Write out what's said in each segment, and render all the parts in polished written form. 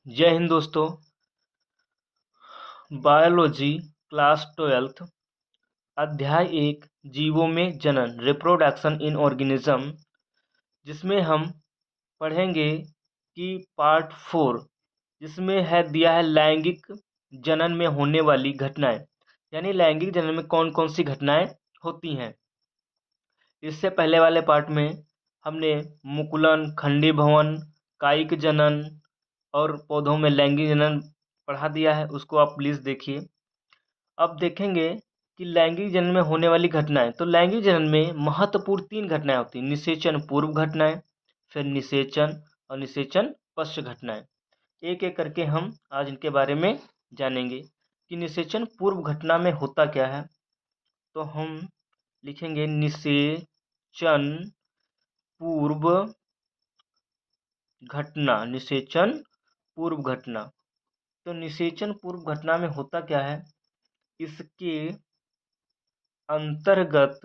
जय हिंद दोस्तों। Biology class 12 अध्याय 1 जीवों में जनन रिप्रोडक्शन इन ऑर्गेनिज्म, जिसमें हम पढ़ेंगे कि पार्ट 4 जिसमें है दिया है लैंगिक जनन में होने वाली घटनाएं, यानी लैंगिक जनन में कौन कौन सी घटनाएं होती हैं। इससे पहले वाले पार्ट में हमने मुकुलन, खंडीभवन, कायिक जनन और पौधों में लैंगिक जनन पढ़ा दिया है, उसको आप प्लीज़ देखिए। अब देखेंगे कि लैंगिक जनन में होने वाली घटनाएं। तो लैंगिक जनन में महत्वपूर्ण 3 घटनाएं होती हैं: निषेचन पूर्व घटनाएं, फिर निषेचन और निषेचन पश्च घटनाएं। एक एक करके हम आज इनके बारे में जानेंगे कि निषेचन पूर्व घटना में होता क्या है। तो हम लिखेंगे निषेचन पूर्व घटना। निषेचन पूर्व घटना। तो निषेचन पूर्व घटना में होता क्या है, इसके अंतर्गत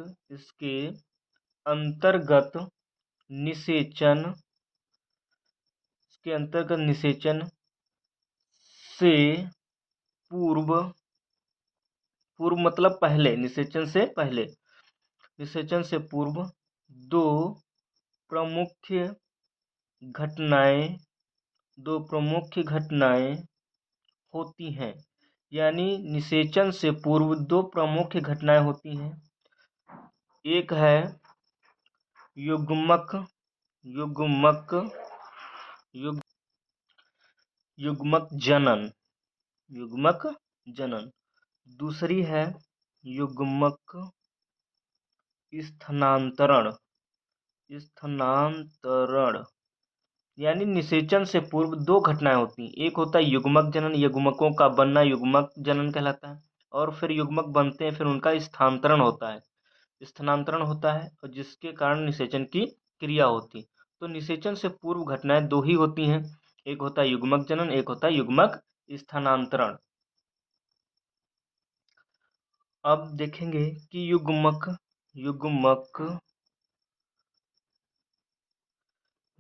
निषेचन से पूर्व मतलब पहले, निषेचन से पहले, निषेचन से पूर्व दो प्रमुख घटनाएं होती हैं। यानी निषेचन से पूर्व 2 प्रमुख घटनाएं होती हैं। एक है युग्मक जनन। दूसरी है युग्मक स्थानांतरण। यानी निषेचन से पूर्व 2 घटनाएं होती हैं। एक होता है युग्मक जनन, युग्मकों का बनना युग्मक जनन कहलाता है। और फिर युग्मक बनते हैं, फिर उनका स्थानांतरण होता है और जिसके कारण निषेचन की क्रिया होती है। तो निषेचन से पूर्व घटनाएं 2 ही होती हैं, एक होता है युग्मक जनन, एक होता है युग्मक स्थानांतरण। अब देखेंगे कि युग्मक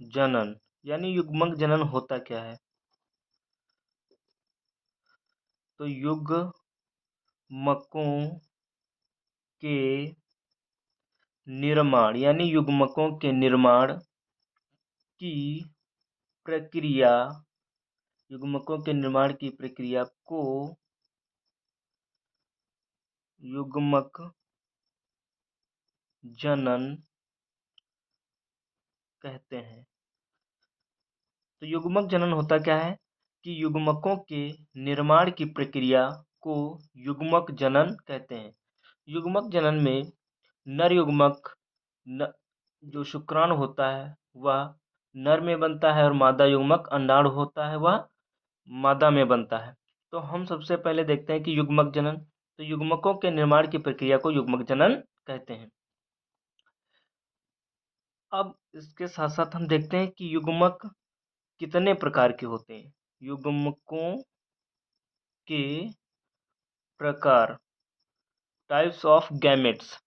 जनन यानी युग्मक जनन होता क्या है। तो युग्मकों के निर्माण यानी युग्मकों के निर्माण की प्रक्रिया को युग्मक जनन कहते हैं। तो युग्मक जनन होता क्या है कि युग्मकों के निर्माण की प्रक्रिया को युग्मक जनन कहते हैं। युग्मक जनन में नर युग्मक जो शुक्राणु होता है वह नर में बनता है और मादा युग्मक अंडाणु होता है वह मादा में बनता है। तो हम सबसे पहले देखते हैं कि युग्मक जनन। तो युग्मकों के निर्माण की प्रक्रिया को युग्मक जनन कहते हैं। अब इसके साथ साथ हम देखते हैं कि युग्मक कितने प्रकार के होते हैं। युग्मकों के प्रकार, टाइप्स ऑफ गैमेट्स,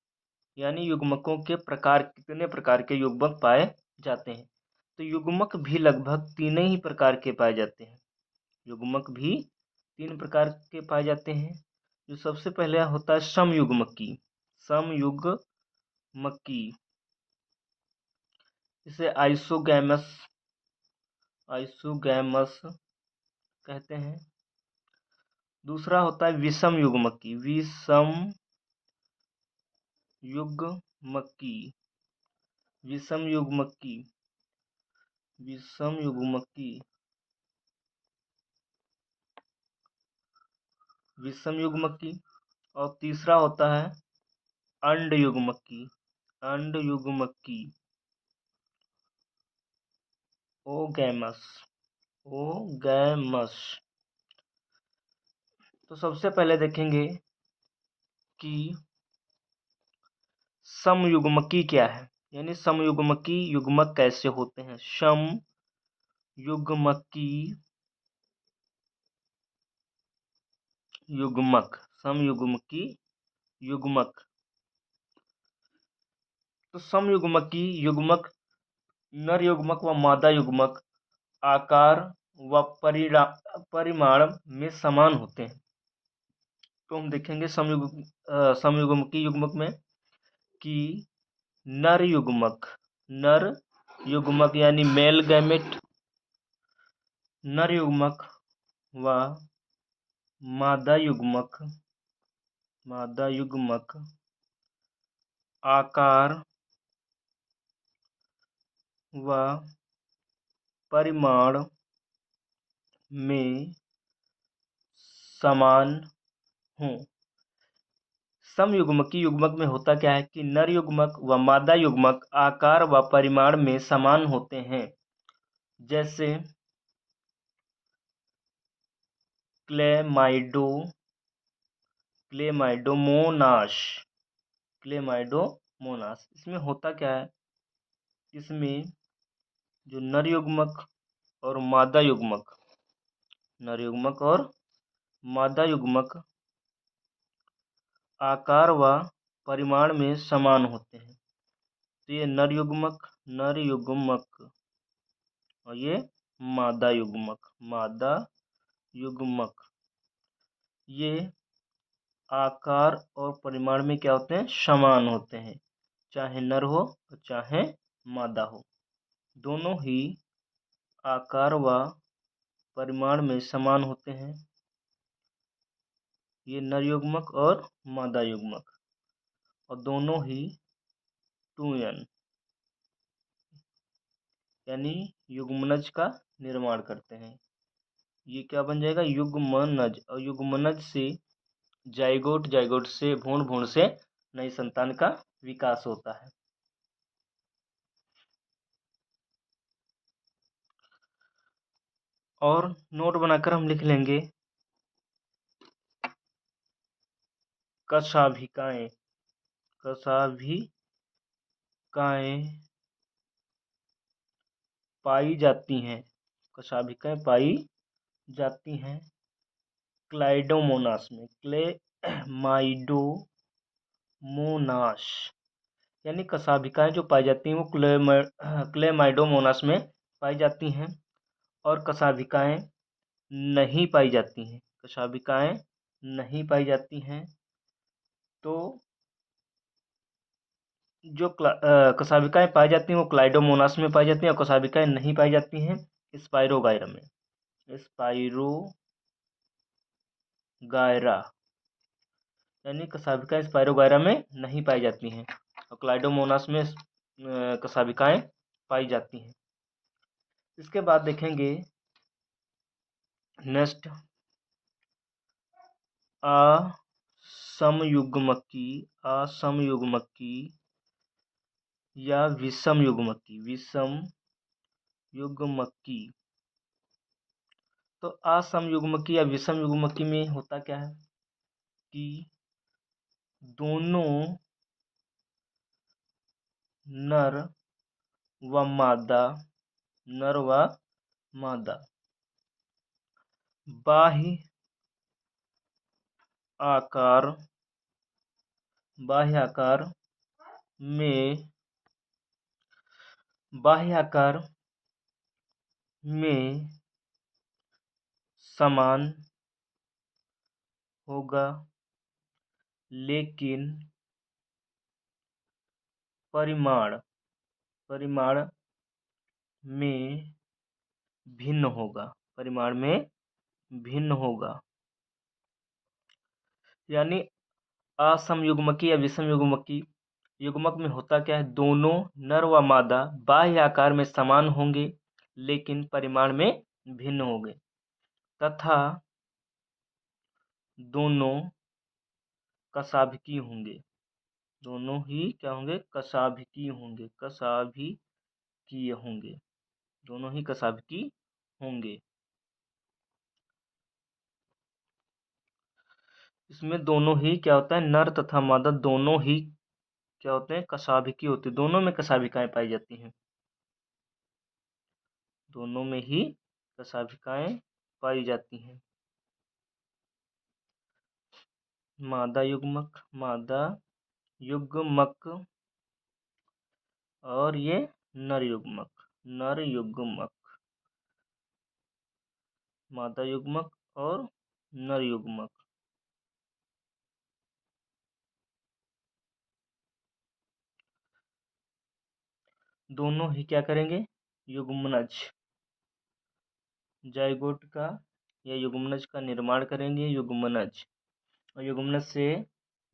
यानी युग्मकों के प्रकार, कितने प्रकार के युग्मक पाए जाते हैं। तो युग्मक भी लगभग 3 ही प्रकार के पाए जाते हैं। युग्मक भी 3 प्रकार के पाए जाते हैं। जो सबसे पहले होता है समयुग्मकी। इसे आइसोगैमस कहते हैं। दूसरा होता है विषम युग्मकी। विषम युग्मकी। और तीसरा होता है अंड युग्मकी ओगैमस। तो सबसे पहले देखेंगे कि समयुग्मकी क्या है, यानी समयुग्मकी युग्मक कैसे होते हैं। समयुग्मकी युग्मक। तो समयुग्मकी युग्मक नर युग्मक व मादा युग्मक आकार व परिमाण में समान होते हैं। तो हम देखेंगे समयुग्मकी युग्मक में कि नर युग्मक यानी मेल गैमेट, नर युग्मक व मादा युग्मक आकार व परिमाण में समान हों। समयुग्मकी युग्मक में होता क्या है कि नर युग्मक व मादा युग्मक आकार व परिमाण में समान होते हैं। जैसे क्लेमाइडोमोनास। इसमें होता क्या है, इसमें जो नर युग्मक और मादा युग्मक आकार व परिमाण में समान होते हैं। तो ये नर युग्मक और ये मादा युग्मक ये आकार और परिमाण में क्या होते हैं, समान होते हैं। चाहे नर हो और चाहे मादा हो, दोनों ही आकार व परिमाण में समान होते हैं। ये नर युग्मक और मादा युग्मक, और दोनों ही 2n यानी युग्मनज का निर्माण करते हैं। ये क्या बन जाएगा, युग्मनज, और युग्मनज से जाइगोट से भ्रूण से नई संतान का विकास होता है। और नोट बनाकर हम लिख लेंगे, कशाभिकाएं पाई जाती हैं, कशाभिकाएं पाई जाती हैं क्लाइडोमोनास में। क्लेमाइडोमोनास यानी कशाभिकाएं जो पाई जाती हैं वो क्लेमाइडोमोनास में पाई जाती हैं, और कशाभिकाएं नहीं पाई जाती हैं। तो जो कशाभिकाएं पाई जाती हैं वो क्लाइडोमोनास में पाई जाती हैं, और कशाभिकाएं नहीं पाई जाती हैं स्पाइरोगायरा में। स्पाइरोगायरा यानी कशाभिकाएं स्पाइरोगायरा में नहीं पाई जाती हैं, और क्लाइडोमोनास में कशाभिकाएं पाई जाती हैं। इसके बाद देखेंगे नेक्स्ट, असमयुग्मकी या विषम युग्मकी। तो असमयुग्मकी या विषम युग्मकी में होता क्या है कि दोनों नर व मादा बाह्य आकार में समान होगा, लेकिन परिमाण में भिन्न होगा। यानी असमयुग्मकी या विषम युग्मक में होता क्या है, दोनों नर व मादा बाह्य आकार में समान होंगे लेकिन परिमाण में भिन्न होंगे, तथा दोनों कशाभिकी होंगे। दोनों ही क्या होंगे, कशाभिकी होंगे। इसमें दोनों ही क्या होता है, नर तथा मादा दोनों ही क्या होते हैं, कशाभिकी होते हैं। दोनों में कशाभिकाएं पाई जाती हैं। मादा युग्मक और ये नर युग्मक मादा युग्मक और नर युग्मक। दोनों ही क्या करेंगे, युग्मनज, जाइगोट का या युग्मनज का निर्माण करेंगे, युग्मनज। और युग्मनज से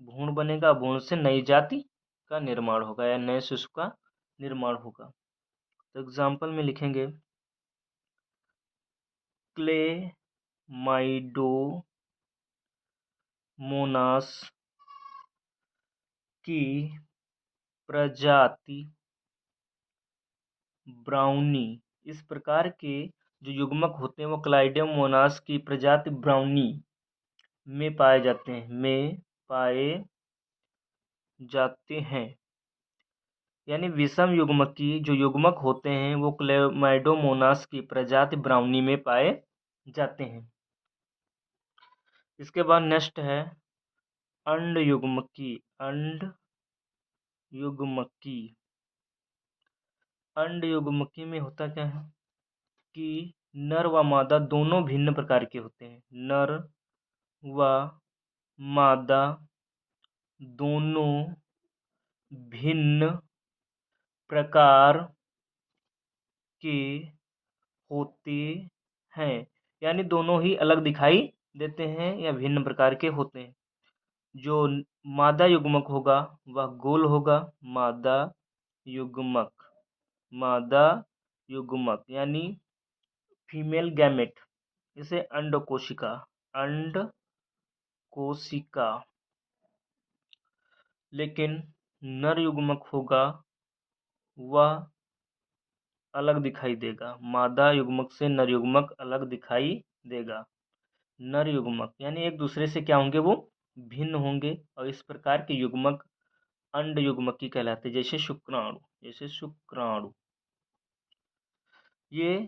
भ्रूण बनेगा, भ्रूण से नई जाति का निर्माण होगा या नए शिशु का निर्माण होगा। तो एग्जाम्पल में लिखेंगे क्लेमाइडोमोनास की प्रजाति ब्राउनी। इस प्रकार के जो युग्मक होते हैं वो क्लाइडेमोनास की प्रजाति ब्राउनी में पाए जाते हैं। यानी विषम युग्मक की जो युग्मक होते हैं वो क्लेमाइडोमोनास की प्रजाति ब्राउनी में पाए जाते हैं। इसके बाद नेक्स्ट है अंड युग्मकी। अंड युग्मकी, अंड युग्मकी में होता क्या है कि नर व मादा दोनों भिन्न प्रकार के होते हैं। नर व मादा दोनों भिन्न प्रकार के होते हैं, यानी दोनों ही अलग दिखाई देते हैं या भिन्न प्रकार के होते हैं। जो मादा युग्मक होगा वह गोल होगा, मादा युग्मक, मादा युग्मक यानी फीमेल गैमेट, इसे अंडकोशिका, अंडकोशिका। लेकिन नर युग्मक होगा वह अलग दिखाई देगा, मादा युग्मक से नर युग्मक अलग दिखाई देगा। नर युग्मक यानी एक दूसरे से क्या होंगे, वो भिन्न होंगे और इस प्रकार के युग्मक अंड युग्मकी कहलाते हैं। जैसे शुक्राणु, जैसे शुक्राणु ये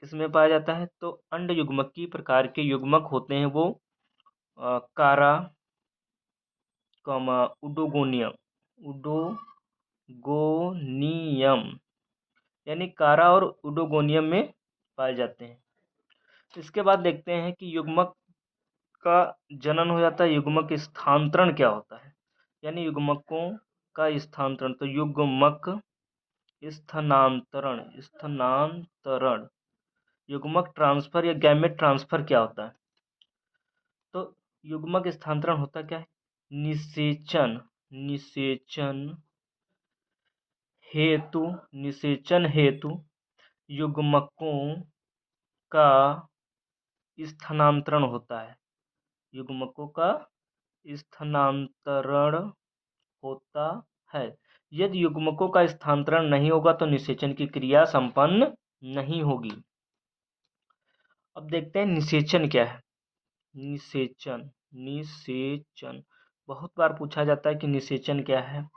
किसमें पाया जाता है, तो अंड युग्मकी प्रकार के युग्मक होते हैं वो कारा, उडोगोनियम, उडोगोनियम यानी कारा और उडोगोनियम में पाए जाते हैं। इसके बाद देखते हैं कि युग्मक का जनन हो जाता है, युग्मक स्थानांतरण क्या होता है, यानी युग्मकों का स्थानांतरण। तो युग्मक स्थानांतरण, स्थानांतरण, युग्मक ट्रांसफर या गैमेट ट्रांसफर क्या होता है। तो युग्मक स्थानांतरण होता क्या है, निषेचन, निषेचन हेतु, निषेचन हेतु युग्मकों का स्थानांतरण होता है, युग्मकों का स्थानांतरण होता है। यदि युग्मकों का स्थानांतरण नहीं होगा तो निषेचन की क्रिया संपन्न नहीं होगी। अब देखते हैं निषेचन क्या है। निषेचन, निषेचन बहुत बार पूछा जाता है कि निषेचन क्या है।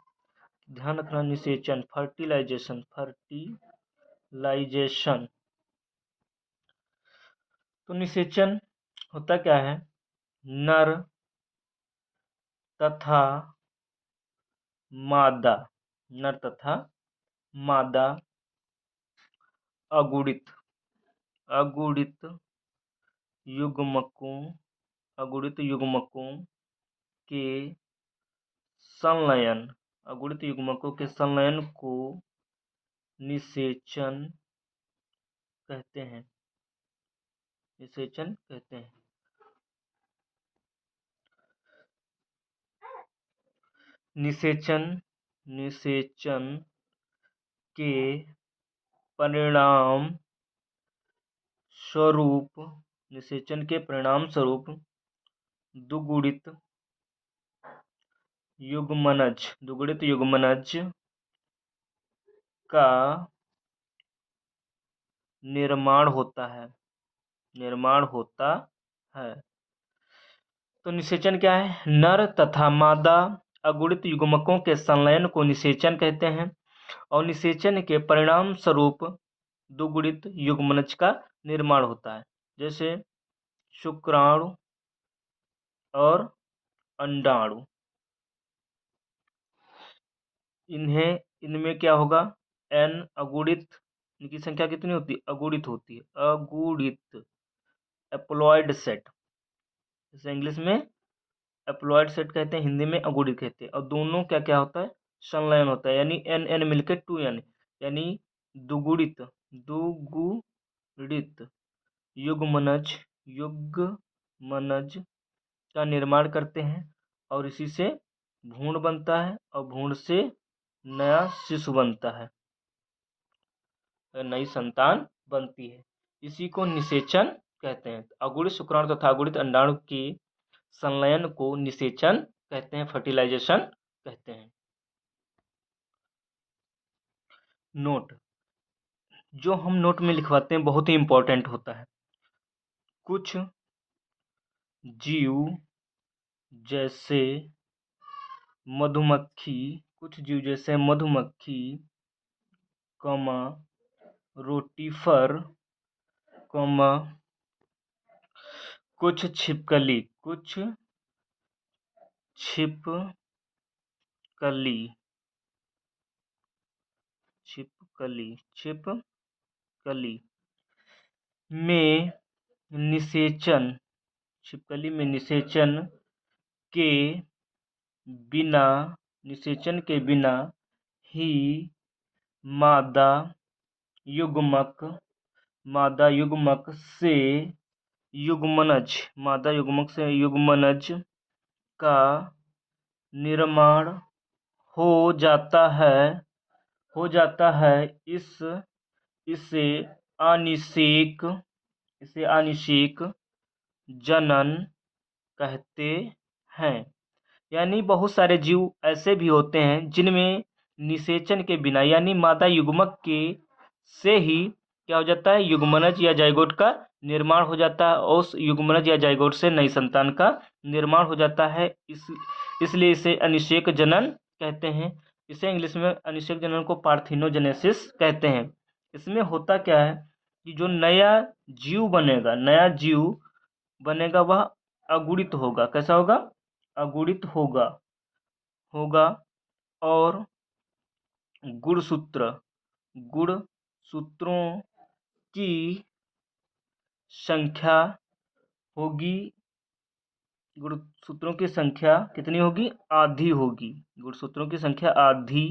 ध्यान रखना, निषेचन फर्टिलाइजेशन, फर्टिलाइजेशन। तो निषेचन होता क्या है, नर तथा मादा, नर तथा मादा अगुणित, अगुणित युग्मकों, अगुणित युग्मकों के संलयन, अगुणित युग्मकों के संलयन को निषेचन कहते हैं, निषेचन कहते हैं। निषेचन, निषेचन के परिणाम स्वरूप, निषेचन के परिणाम स्वरूप दुगुणित युग्मनज, दुगुणित युग्मनज का निर्माण होता है, निर्माण होता है। तो निषेचन क्या है, नर तथा मादा अगुणित युग्मकों के संलयन को निषेचन कहते हैं और निषेचन के परिणाम स्वरूप दुगुणित युग्मनज का निर्माण होता है। जैसे शुक्राणु और अंडाणु, इनमें क्या होगा, एन अगुणित, इनकी संख्या कितनी होती है, अगुणित होती है, अगुणित एप्लॉयड सेट, जैसे इंग्लिश में एप्लॉयड सेट कहते हैं, हिंदी में अगुणित कहते हैं। और दोनों क्या क्या होता है, संलयन होता है, यानी एन एन मिलकर 2n, यानी दुगुणित, दुगुणित युग्मनज, युग्मनज का निर्माण करते हैं और इसी से भ्रूण बनता है और भ्रूण से नया शिशु बनता है, नई संतान बनती है। इसी को निषेचन कहते हैं। अगुणित शुक्राणु तथा अगुणित अंडाणु के संलयन को निषेचन कहते हैं, फर्टिलाइजेशन कहते हैं। नोट, जो हम नोट में लिखवाते हैं बहुत ही इंपॉर्टेंट होता है। कुछ जीव जैसे मधुमक्खी, कुछ जीव जैसे मधुमक्खी, कॉमा रोटीफर, कॉमा कुछ छिपकली, कुछ छिपकली, छिपकली, छिपकली में निषेचन, छिपकली में निषेचन के बिना, निषेचन के बिना ही मादा युग्मक, मादा युग्मक से युग्मनज, मादा युग्मक से युग्मनज का निर्माण हो जाता है, हो जाता है। इसे आनिषेक, इसे आनिषेक जनन कहते हैं। यानी बहुत सारे जीव ऐसे भी होते हैं जिनमें निषेचन के बिना, यानी मादा युग्मक के से ही क्या हो जाता है, युग्मनज या जाइगोट का निर्माण हो जाता है और उस युग्मनज या जाइगोट से नई संतान का निर्माण हो जाता है। इसलिए इसे अनिषेक जनन कहते हैं। इसे इंग्लिश में अनिषेक जनन को पार्थिनोजेनेसिस कहते हैं। इसमें होता क्या है कि जो नया जीव बनेगा, नया जीव बनेगा वह अगुणित होगा। कैसा होगा, अगुणित होगा, होगा और गुणसूत्र, गुणसूत्रों की संख्या होगी, गुणसूत्रों की संख्या कितनी होगी, आधी होगी। गुणसूत्रों की संख्या आधी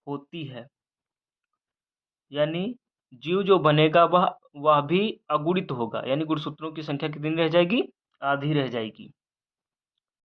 होती है, यानी जीव जो बनेगा वह भी अगुणित होगा, यानी गुणसूत्रों की संख्या कितनी रह जाएगी, आधी रह जाएगी।